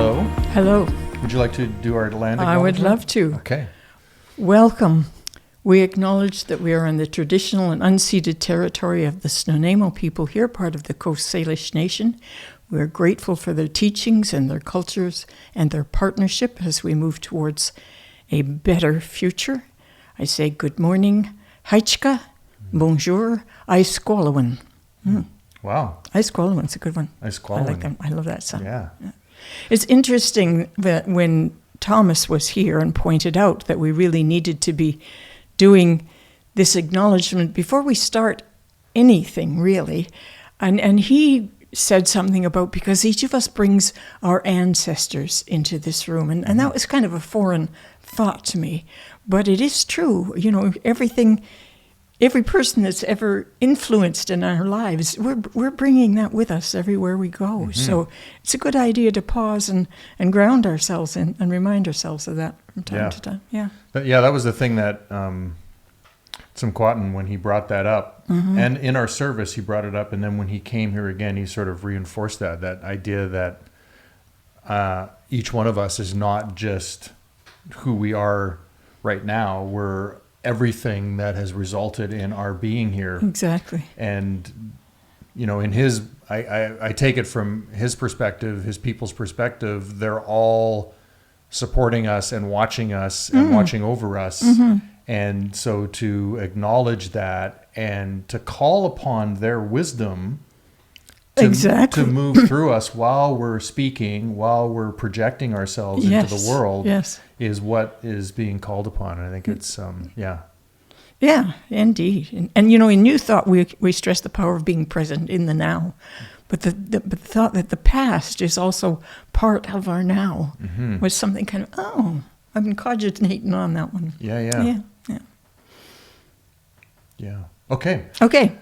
Hello. Hello. Would you like to do our land I would love to. Okay. Welcome. We acknowledge that we are on the traditional and unceded territory of the Nanaimo people here, part of the Coast Salish Nation. We are grateful for their teachings and their cultures and their partnership as we move towards a better future. I say good morning, Haichka, bonjour, Aiskwalawan. Wow. Aiskwalawan's a good one. Aiskwalawan. I like that. I love that song. Yeah. It's interesting that when Thomas was here and pointed out that we really needed to be doing this acknowledgement before we start anything, really, and he said something about because each of us brings our ancestors into this room, and that was kind of a foreign thought to me, but it is true. You know, every person that's ever influenced in our lives, we're bringing that with us everywhere we go. Mm-hmm. So it's a good idea to pause and ground ourselves and remind ourselves of that from time to time. Yeah. That was the thing that Tzimquatan, when he brought that up, and in our service he brought it up, and then when he came here again, he sort of reinforced that idea that each one of us is not just who we are right now. We're everything that has resulted in our being here. Exactly. And, you know, in I take it from his perspective, his people's perspective, they're all supporting us and watching over us. Mm-hmm. And so to acknowledge that and to call upon their wisdom to move through us while we're speaking, while we're projecting ourselves into the world, is what is being called upon. And I think it's, Yeah, indeed. And you know, in New Thought, we stress the power of being present in the now. But the thought that the past is also part of our now was something kind of, I've been cogitating on that one. Yeah. Okay.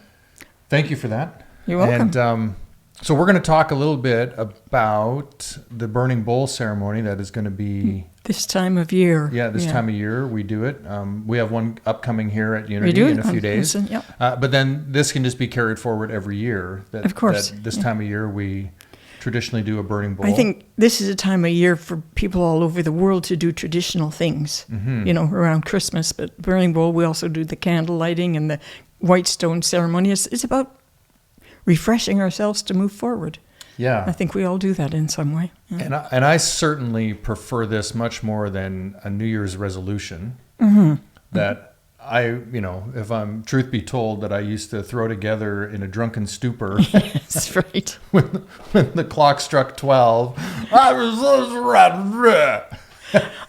Thank you for that. You're welcome. And so we're going to talk a little bit about the burning bowl ceremony that is going to be this time of year. Yeah, time of year we do it. We have one upcoming here at Unity in a few days. But then this can just be carried forward every year. Of course. That this time of year we traditionally do a burning bowl. I think this is a time of year for people all over the world to do traditional things, you know, around Christmas. But burning bowl, we also do the candle lighting and the white stone ceremony. It's about refreshing ourselves to move forward. Yeah. I think we all do that in some way. Yeah. And I certainly prefer this much more than a New Year's resolution that if I'm truth be told, that I used to throw together in a drunken stupor. That's right. when the clock struck 12,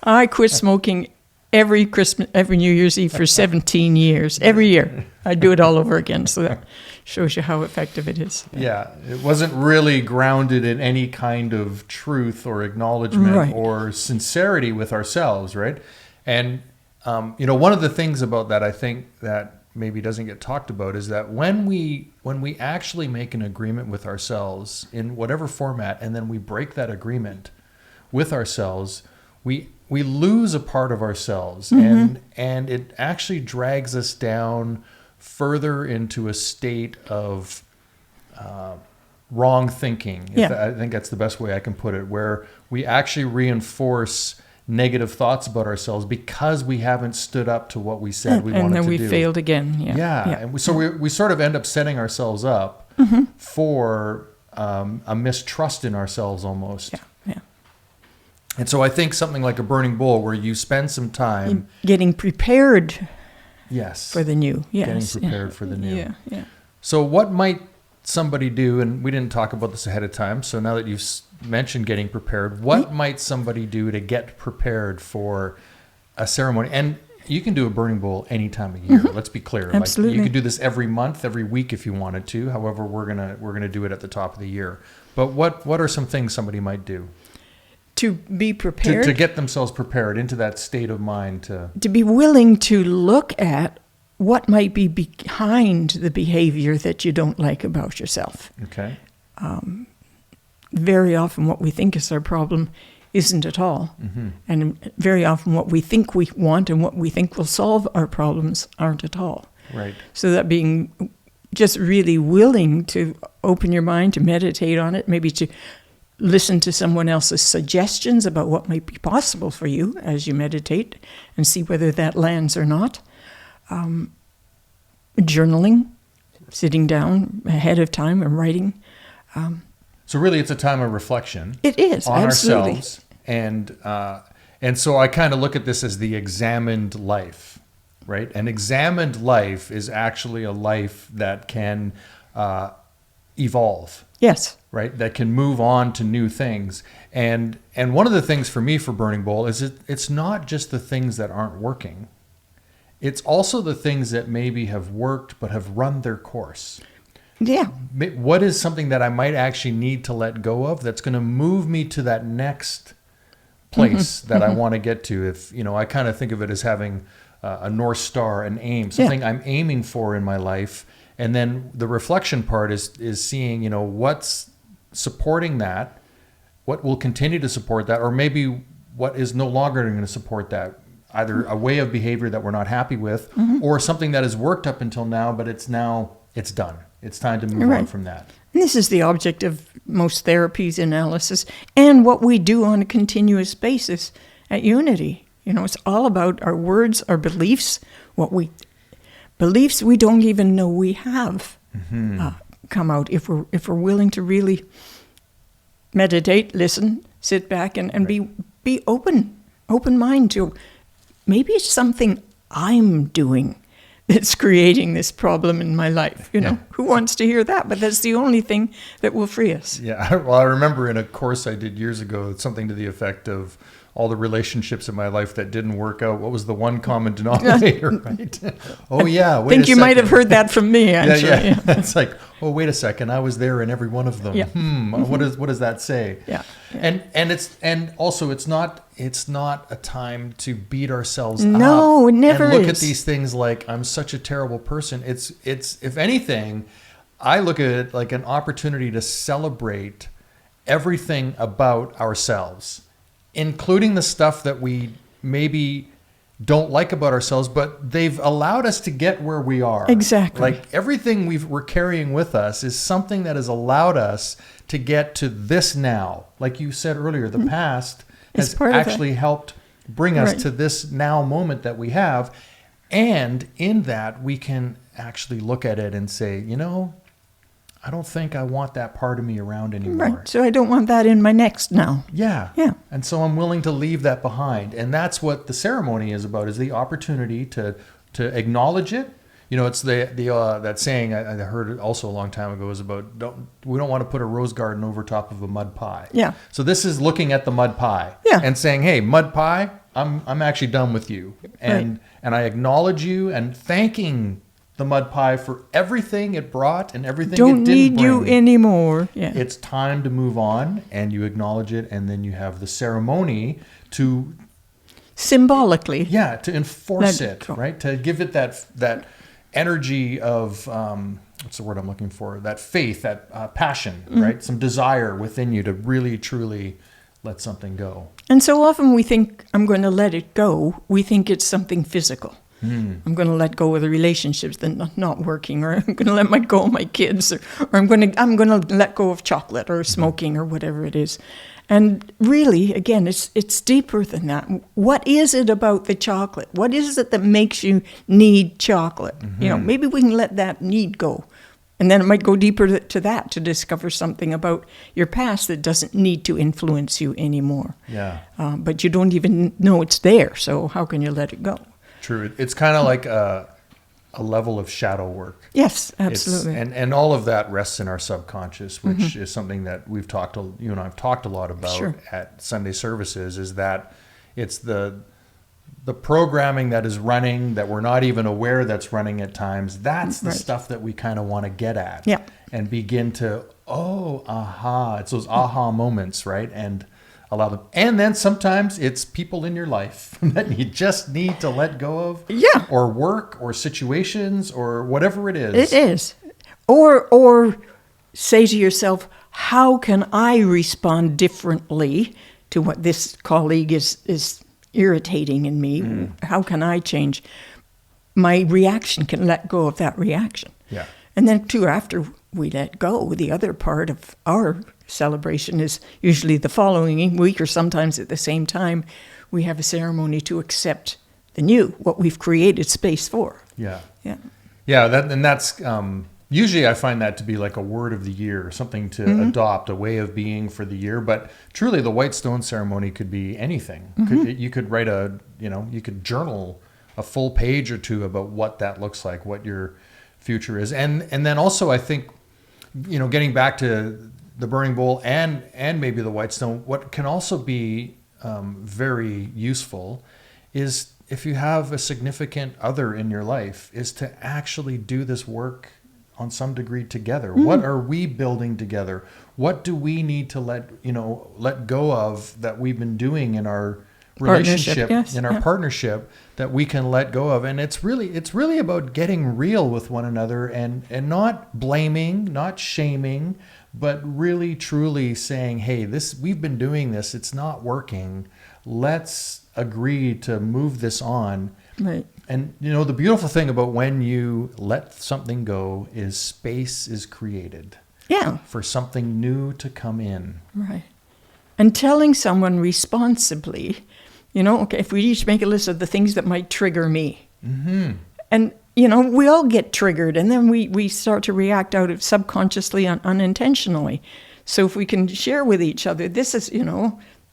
I quit smoking every New Year's Eve for 17 years. Every year. I do it all over again. So that shows you how effective it is. Yeah. It wasn't really grounded in any kind of truth or acknowledgement or sincerity with ourselves, right? And one of the things about that I think that maybe doesn't get talked about is that when we actually make an agreement with ourselves in whatever format, and then we break that agreement with ourselves, we lose a part of ourselves, and it actually drags us down further into a state of wrong thinking. I think that's the best way I can put it, where we actually reinforce negative thoughts about ourselves because we haven't stood up to what we said we wanted to do. And then we failed again. And we sort of end up setting ourselves up for a mistrust in ourselves almost. Yeah. And so I think something like a burning bowl where you spend some time getting prepared for the new. Getting prepared for the new. Yeah. So what might somebody do, and we didn't talk about this ahead of time, so now that you've mentioned getting prepared, what might somebody do to get prepared for a ceremony? And you can do a burning bowl any time of year. Let's be clear. Absolutely. Like, you could do this every month, every week if you wanted to. However, we're gonna do it at the top of the year. But what are some things somebody might do to be prepared, to get themselves prepared into that state of mind to be willing to look at what might be behind the behavior that you don't like about yourself? Okay. Very often what we think is our problem isn't at all. And very often what we think we want and what we think will solve our problems aren't at all. Right. So that being just really willing to open your mind, to meditate on it, maybe to listen to someone else's suggestions about what might be possible for you as you meditate and see whether that lands or not. Journaling, sitting down ahead of time and writing. So really, it's a time of reflection. It is, on absolutely. ourselves, and so I kind of look at this as the examined life, right? An examined life is actually a life that can evolve. Yes. Right, that can move on to new things. And one of the things for me for Burning Bowl is it's not just the things that aren't working. It's also the things that maybe have worked but have run their course. Yeah. What is something that I might actually need to let go of that's going to move me to that next place that I want to get to? If, I kind of think of it as having a North Star, an aim, something I'm aiming for in my life. And then the reflection part is seeing, what's supporting that, what will continue to support that, or maybe what is no longer going to support that, either a way of behavior that we're not happy with, or something that has worked up until now, but it's done. It's time to move on from that. And this is the object of most therapies, analysis, and what we do on a continuous basis at Unity. It's all about our words, our beliefs, beliefs we don't even know we have come out if we're willing to really meditate, listen, sit back, and be open mind to maybe it's something I'm doing that's creating this problem in my life. Who wants to hear that? But that's the only thing that will free us. Yeah. Well, I remember in a course I did years ago, something to the effect of all the relationships in my life that didn't work out. What was the one common denominator, right? Oh, yeah. I think you might have heard that from me, actually. Yeah. It's like, oh, wait a second. I was there in every one of them. Yeah. What does that say? Yeah. And also it's not a time to beat ourselves up. No, it never and look is. at these things like I'm such a terrible person. It's if anything, I look at it like an opportunity to celebrate everything about ourselves, including the stuff that we maybe don't like about ourselves, but they've allowed us to get where we are. Exactly. Like everything we're carrying with us is something that has allowed us to get to this now. Like you said earlier, the past has actually helped bring us to this now moment that we have. And in that, we can actually look at it and say, I don't think I want that part of me around anymore. Right. So I don't want that in my next now. Yeah. Yeah. And so I'm willing to leave that behind. And that's what the ceremony is about, is the opportunity to acknowledge it. It's that saying I heard it also a long time ago is about we don't want to put a rose garden over top of a mud pie. Yeah. So this is looking at the mud pie and saying, hey, mud pie, I'm actually done with you. And I acknowledge you and thanking the mud pie for everything it brought and everything it didn't bring. Don't need you anymore. Yeah. It's time to move on, and you acknowledge it, and then you have the ceremony to symbolically. Yeah, to enforce it, right? To give it that energy of what's the word I'm looking for? That faith, that passion, right? Some desire within you to really, truly let something go. And so often we think, I'm going to let it go. We think it's something physical. I'm going to let go of the relationships that are not working, or I'm going to let go of my kids, or I'm going to let go of chocolate or smoking or whatever it is. And really, again, it's deeper than that. What is it about the chocolate? What is it that makes you need chocolate? Maybe we can let that need go. And then it might go deeper to that, to discover something about your past that doesn't need to influence you anymore. Yeah. But you don't even know it's there, so how can you let it go? True. It's kind of like a level of shadow work. Yes, absolutely. And all of that rests in our subconscious, which is something that you and I've talked a lot about at Sunday services, is that it's the programming that is running that we're not even aware that's running at times. That's the stuff that we kind of want to get at and begin to, it's those aha moments, right? And allow them. And then sometimes it's people in your life that you just need to let go of. Yeah. Or work or situations or whatever it is. It is. Or say to yourself, how can I respond differently to what this colleague is irritating in me? How can I change? My reaction can let go of that reaction. Yeah. And then too, after we let go, the other part of our celebration is usually the following week, or sometimes at the same time, we have a ceremony to accept the new, what we've created space for. Yeah. Yeah. Yeah, that's usually I find that to be like a word of the year, something to adopt, a way of being for the year. But truly, the white stone ceremony could be anything. You could write you could journal a full page or two about what that looks like, what your future is. And then also, I think, getting back to the burning bowl and maybe the white stone, what can also be very useful is, if you have a significant other in your life, is to actually do this work on some degree together. What are we building together? What do we need to let go of that we've been doing in our relationship, partnership, that we can let go of? And it's really about getting real with one another and not blaming, not shaming, but really truly saying, hey, we've been doing this, it's not working. Let's agree to move this on. Right. And the beautiful thing about when you let something go is space is created. Yeah. For something new to come in. Right. And telling someone responsibly, okay, if we each make a list of the things that might trigger me. Mm-hmm. And, we all get triggered, and then we start to react out of subconsciously, unintentionally. So if we can share with each other, this is,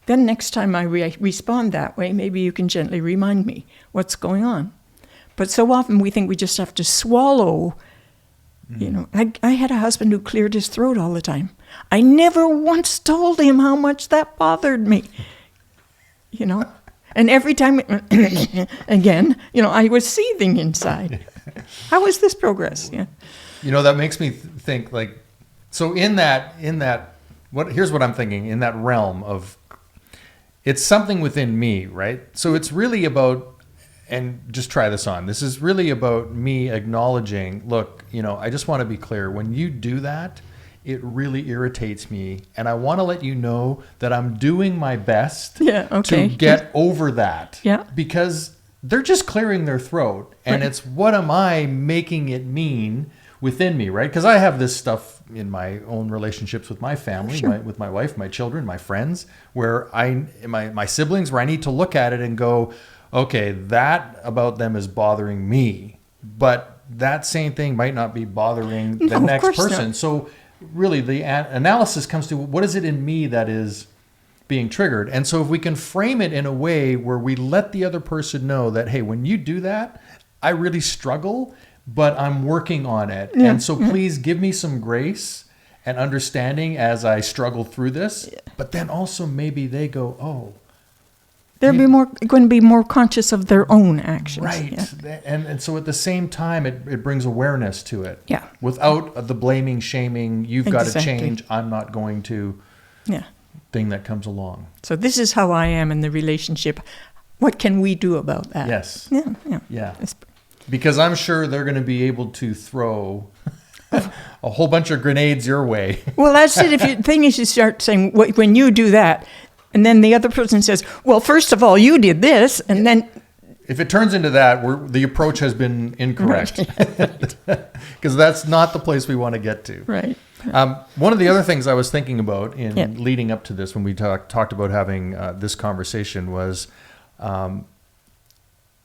then next time I respond that way, maybe you can gently remind me what's going on. But so often we think we just have to swallow. I had a husband who cleared his throat all the time. I never once told him how much that bothered me. And every time, again, I was seething inside. How is this progress? Yeah. That makes me think, like, so in that, here's what I'm thinking, in that realm of, it's something within me, right? So it's really about, and just try this on. This is really about me acknowledging, look, I just want to be clear. When you do that, it really irritates me. And I want to let you know that I'm doing my best to get over that. Yeah. Because they're just clearing their throat. And it's, what am I making it mean within me, right? Because I have this stuff in my own relationships with my family, with my wife, my children, my friends, where my siblings, where I need to look at it and go, okay, that about them is bothering me, but that same thing might not be bothering the next person. Not. So really the analysis comes to, what is it in me that is being triggered? And so if we can frame it in a way where we let the other person know that, hey, when you do that, I really struggle, but I'm working on it. Yeah. And so please give me some grace and understanding as I struggle through this. Yeah. But then also maybe they go, oh, they're going to be more conscious of their own actions. Right. Yeah. And so at the same time, it brings awareness to it. Yeah. Without the blaming, shaming, you've got to change, I'm not going to, thing that comes along. So this is how I am in the relationship. What can we do about that? Yes. Yeah. Because I'm sure they're going to be able to throw a whole bunch of grenades your way. Well, that's it. The thing is, you start saying, when you do that, and then the other person says, well, first of all, you did this, and then... If it turns into that, the approach has been incorrect. Because that's not the place we want to get to. Right. One of the other things I was thinking about in leading up to this, when we talked about having this conversation, was...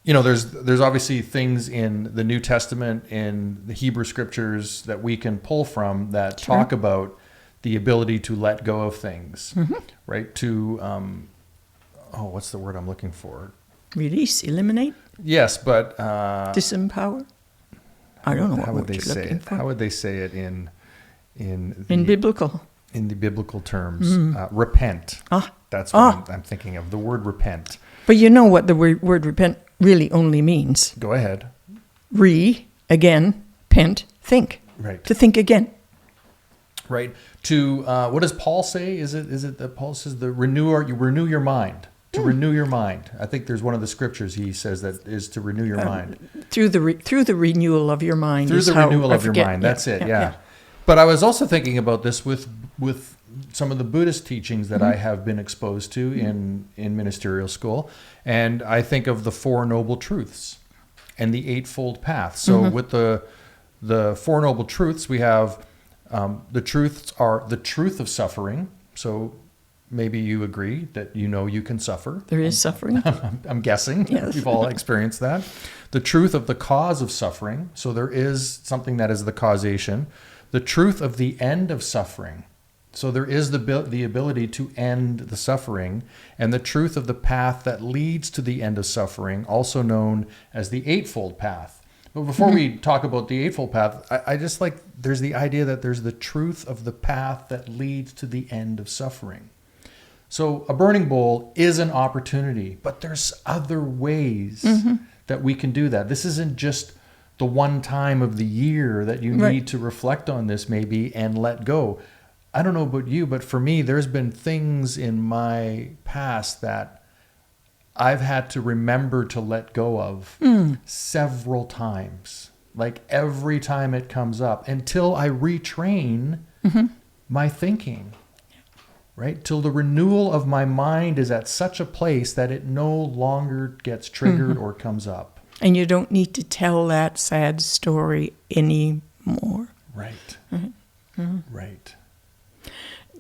there's obviously things in the New Testament, in the Hebrew scriptures, that we can pull from that talk about the ability to let go of things, right? To, what's the word I'm looking for? Release, eliminate? Yes, but... disempower? I don't know how would they say it. How would they say it in biblical? In the biblical terms. Repent. That's what I'm thinking of, the word repent. But you know what the word repent really only means. Go ahead. Again, pent, think. Right. To think again. Right. To what does Paul say? Is it that Paul says you renew your mind? To renew your mind. I think there's one of the scriptures he says that is to renew your mind. Through the renewal of your mind. Through the renewal of your mind. That's it. Yeah. But I was also thinking about this with some of the Buddhist teachings that I have been exposed to in ministerial school. And I think of the Four Noble Truths and the Eightfold Path. So with the Four Noble Truths, we have The truths are the truth of suffering. So maybe you agree that you can suffer. There is suffering. I'm guessing. Yes. We've all experienced that. The truth of the cause of suffering. So there is something that is the causation. The truth of the end of suffering. So there is the ability to end the suffering. And the truth of the path that leads to the end of suffering, also known as the Eightfold Path. But before we talk about the Eightfold Path, I just like, there's the idea that there's the truth of the path that leads to the end of suffering. So a burning bowl is an opportunity, but there's other ways that we can do that. This isn't just the one time of the year that you need to reflect on this maybe and let go. I don't know about you, but for me, there's been things in my past that I've had to remember to let go of several times. Like every time it comes up until I retrain my thinking. Right? Till the renewal of my mind is at such a place that it no longer gets triggered or comes up. And you don't need to tell that sad story anymore. Right. Right.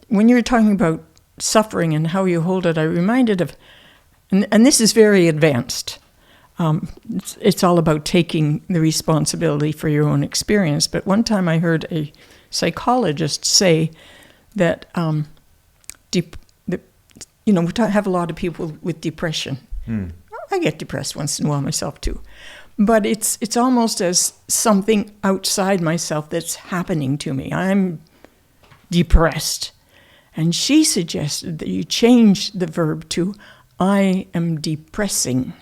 When you're talking about suffering and how you hold it, I'm reminded of, and this is very advanced. It's all about taking the responsibility for your own experience. But one time I heard a psychologist say that, we have a lot of people with depression. I get depressed once in a while myself too. But it's almost as something outside myself that's happening to me. I'm depressed. And she suggested that you change the verb to I am depressing.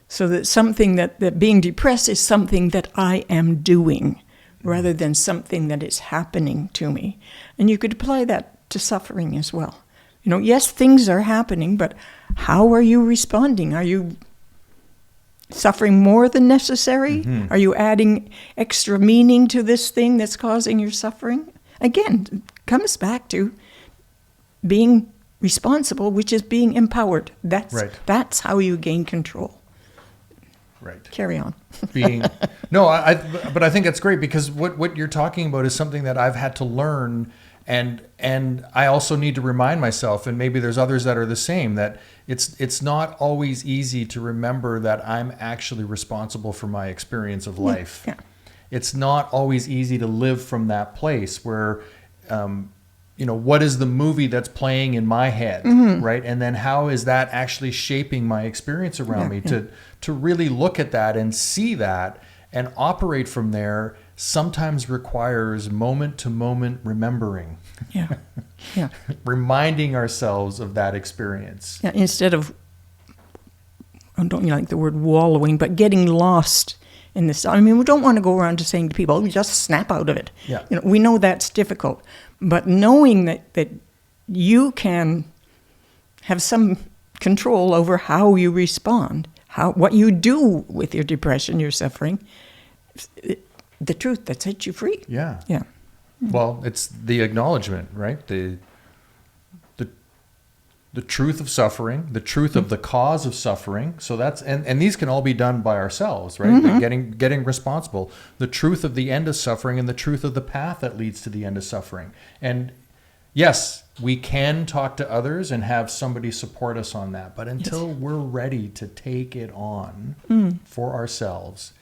So that something that being depressed is something that I am doing rather than something that is happening to me. And you could apply that to suffering as well. Yes, things are happening, but how are you responding? Are you suffering more than necessary? Are you adding extra meaning to this thing that's causing your suffering? Again, it comes back to being responsible, which is being empowered. That's how you gain control. Right. Carry on. But I think that's great because what you're talking about is something that I've had to learn, and I also need to remind myself, and maybe there's others that are the same, that it's not always easy to remember that I'm actually responsible for my experience of life. Yeah. It's not always easy to live from that place where what is the movie that's playing in my head, right? And then how is that actually shaping my experience around me? To really look at that and see that and operate from there sometimes requires moment-to-moment remembering. Yeah. Reminding ourselves of that experience. Yeah, instead of, I don't like the word wallowing, but getting lost in this. I mean, we don't want to go around just saying to people, just snap out of it. Yeah. We know that's difficult. But knowing that you can have some control over how you respond, what you do with your depression, your suffering, the truth that sets you free. Yeah. Yeah. Well, it's the acknowledgement, right? The truth of suffering, the truth of the cause of suffering. So that's and these can all be done by ourselves, right? Getting responsible. The truth of the end of suffering and the truth of the path that leads to the end of suffering. And yes, we can talk to others and have somebody support us on that. But until we're ready to take it on for ourselves,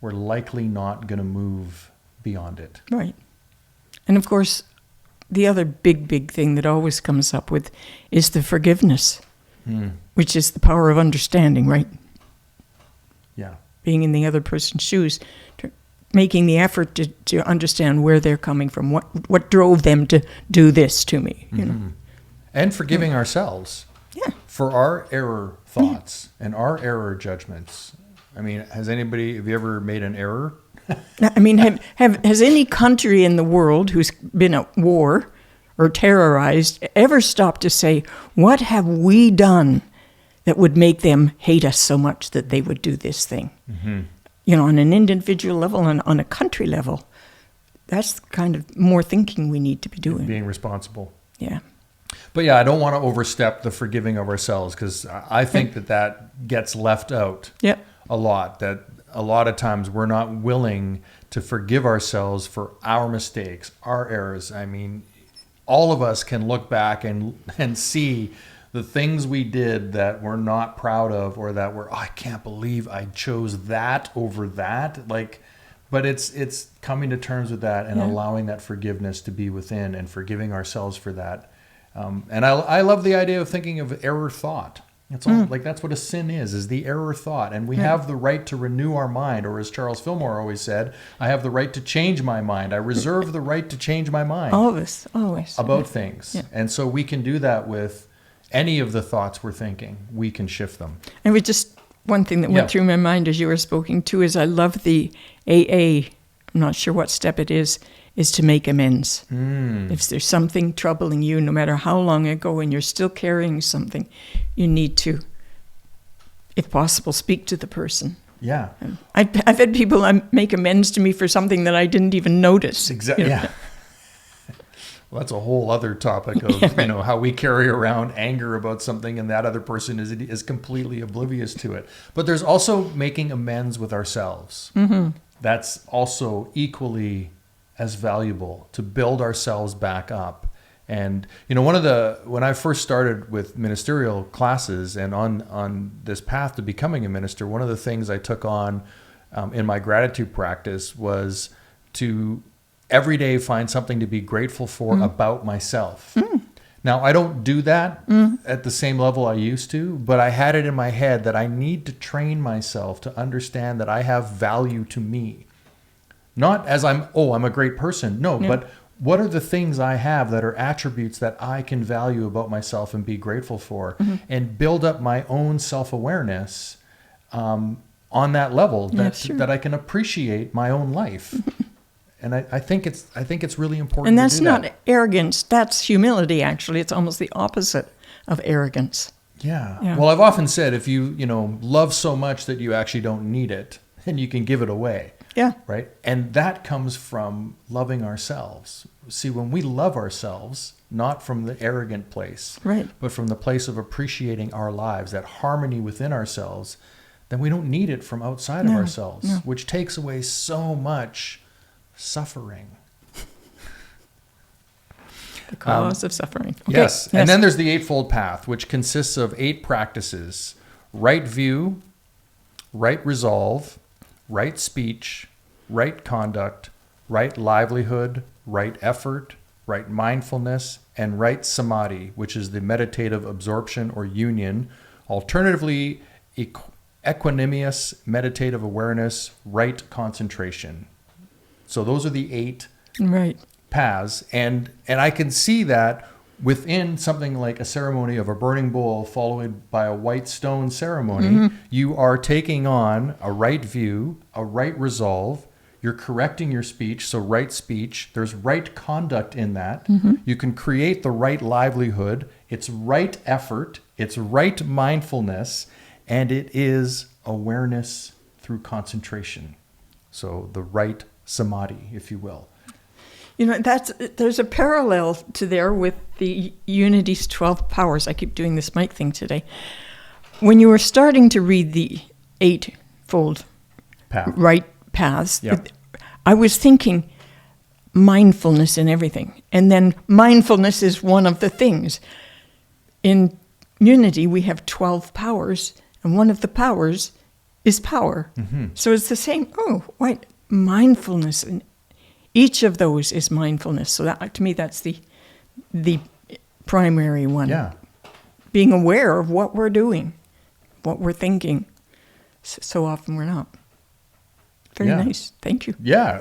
we're likely not going to move beyond it. Right. And of course, the other big thing that always comes up with is the forgiveness, which is the power of understanding, right? Yeah. Being in the other person's shoes, making the effort to understand where they're coming from, what drove them to do this to me, And forgiving ourselves for our error thoughts and our error judgments. I mean, have you ever made an error? I mean, has any country in the world who's been at war or terrorized ever stopped to say, what have we done that would make them hate us so much that they would do this thing? On an individual level and on a country level, that's the kind of more thinking we need to be doing. Being responsible. Yeah. But yeah, I don't want to overstep the forgiving of ourselves because I think that gets left out a lot. That a lot of times we're not willing to forgive ourselves for our mistakes, our errors. I mean, all of us can look back and see the things we did that we're not proud of, or that we're, I can't believe I chose that over that. Like, but it's coming to terms with that and allowing that forgiveness to be within and forgiving ourselves for that. And I love the idea of thinking of error thought. It's all like, that's what a sin is the error thought. And we have the right to renew our mind, or as Charles Fillmore always said, I have the right to change my mind. I reserve the right to change my mind. Always. About things. Yeah. And so we can do that with any of the thoughts we're thinking. We can shift them. And we just, one thing that went through my mind as you were speaking too is I love the AA, I'm not sure what step it is to make amends. If there's something troubling you, no matter how long ago, and you're still carrying something, you need to, if possible, speak to the person. Yeah. I've had people make amends to me for something that I didn't even notice. Exactly. You know? Yeah. Well, that's a whole other topic of how we carry around anger about something and that other person is completely oblivious to it. But there's also making amends with ourselves. That's also equally as valuable, to build ourselves back up. And when I first started with ministerial classes and on this path to becoming a minister, one of the things I took on in my gratitude practice was to every day find something to be grateful for about myself. Now, I don't do that at the same level I used to, but I had it in my head that I need to train myself to understand that I have value to me. Not as I'm a great person. No, but what are the things I have that are attributes that I can value about myself and be grateful for, and build up my own self-awareness on that level that I can appreciate my own life. And I think it's really important. And that's to do not that. arrogance. That's humility. Actually, it's almost the opposite of arrogance. Yeah. Well, I've often said, if you love so much that you actually don't need it, then you can give it away. Yeah. Right. And that comes from loving ourselves. See, when we love ourselves, not from the arrogant place, right, but from the place of appreciating our lives, that harmony within ourselves, then we don't need it from outside of ourselves, which takes away so much suffering. The cause of suffering. Okay. Yes. And then there's the Eightfold Path, which consists of 8 practices: right view, right resolve, right speech, right conduct, right livelihood, right effort, right mindfulness, and right samadhi, which is the meditative absorption or union, alternatively equanimous meditative awareness, right concentration. So those are the 8 paths. And I can see that within something like a ceremony of a burning bowl followed by a white stone ceremony, you are taking on a right view, a right resolve. You're correcting your speech, so right speech. There's right conduct in that. You can create the right livelihood. It's right effort. It's right mindfulness. And it is awareness through concentration. So the right samadhi, if you will. There's a parallel to there with the Unity's 12 powers. I keep doing this mic thing today. When you were starting to read the 8-fold right paths, I was thinking mindfulness in everything. And then mindfulness is one of the things. In Unity, we have 12 powers, and one of the powers is power. So it's the same. Mindfulness, and each of those is mindfulness. So that, to me, that's the primary one. Yeah. Being aware of what we're doing, what we're thinking. So often we're not. Very nice. Thank you. Yeah.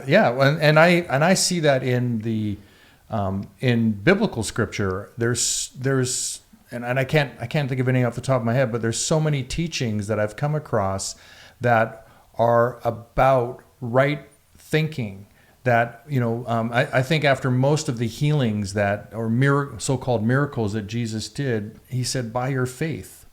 And I see that in the in biblical scripture. There's and I can't think of any off the top of my head, but there's so many teachings that I've come across that are about right thinking. That I think after most of the healings so-called miracles that Jesus did, he said, by your faith,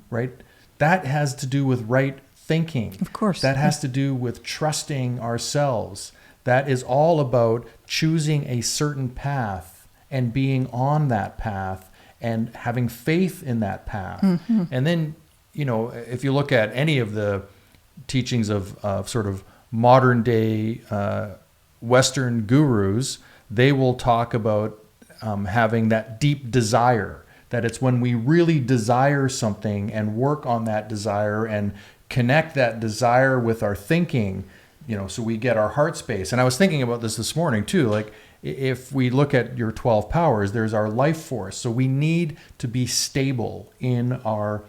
right? That has to do with right thinking. Of course. That has to do with trusting ourselves. That is all about choosing a certain path and being on that path and having faith in that path. And then, if you look at any of the teachings of sort of modern day Western gurus, they will talk about having that deep desire, that it's when we really desire something and work on that desire and connect that desire with our thinking, so we get our heart space. And I was thinking about this morning too, like if we look at your 12 powers, there's our life force. So we need to be stable in our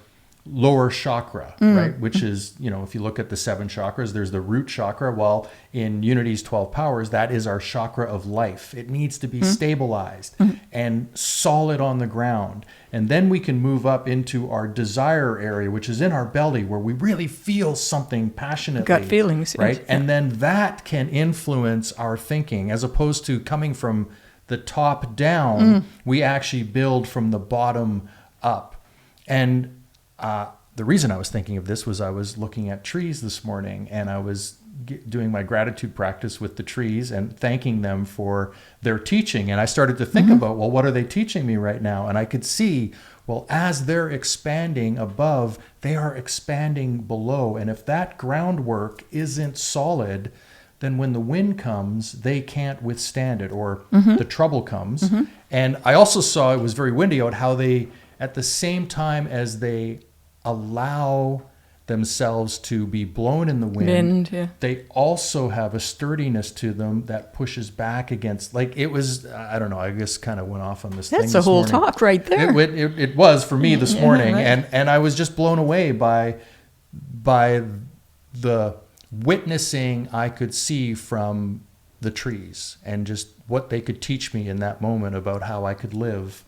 lower chakra, right? Which is, if you look at the 7 chakras, there's the root chakra. While in Unity's 12 powers, that is our chakra of life. It needs to be stabilized and solid on the ground. And then we can move up into our desire area, which is in our belly, where we really feel something passionately. Gut feelings. Right? Yes. And then that can influence our thinking, as opposed to coming from the top down. We actually build from the bottom up. And the reason I was thinking of this was I was looking at trees this morning, and I was doing my gratitude practice with the trees and thanking them for their teaching. And I started to think about, well, what are they teaching me right now? And I could see, well, as they're expanding above, they are expanding below. And if that groundwork isn't solid, then when the wind comes, they can't withstand it, or the trouble comes. And I also saw, it was very windy out, how they, at the same time as they allow themselves to be blown in the wind, they also have a sturdiness to them that pushes back against, like, it was, I don't know, I just kind of went off on this thing That's a whole morning. talk right there. It was for me this morning, right. and I was just blown away by the witnessing I could see from the trees, and just what they could teach me in that moment about how I could live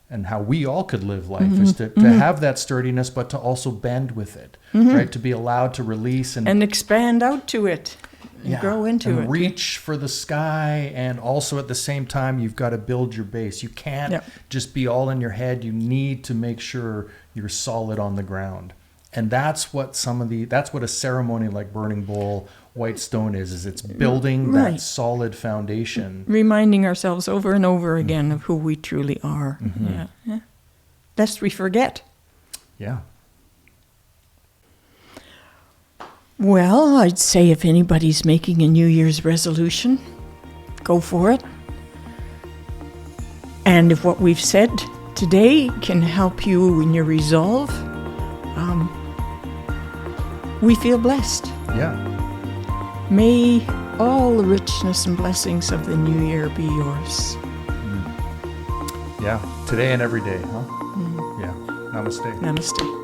and how we all could live life, is to have that sturdiness, but to also bend with it, right? To be allowed to release and expand out to it and grow into and it. reach for the sky. And also at the same time, you've got to build your base. You can't just be all in your head. You need to make sure you're solid on the ground. And that's what that's what a ceremony like Burning Bowl White Stone is it's building that solid foundation. Reminding ourselves over and over again of who we truly are. Yeah. Lest we forget. Yeah. Well, I'd say if anybody's making a New Year's resolution, go for it. And if what we've said today can help you in your resolve, we feel blessed. Yeah. May all the richness and blessings of the new year be yours. Yeah. Today and every day, huh? Yeah. Namaste. Namaste.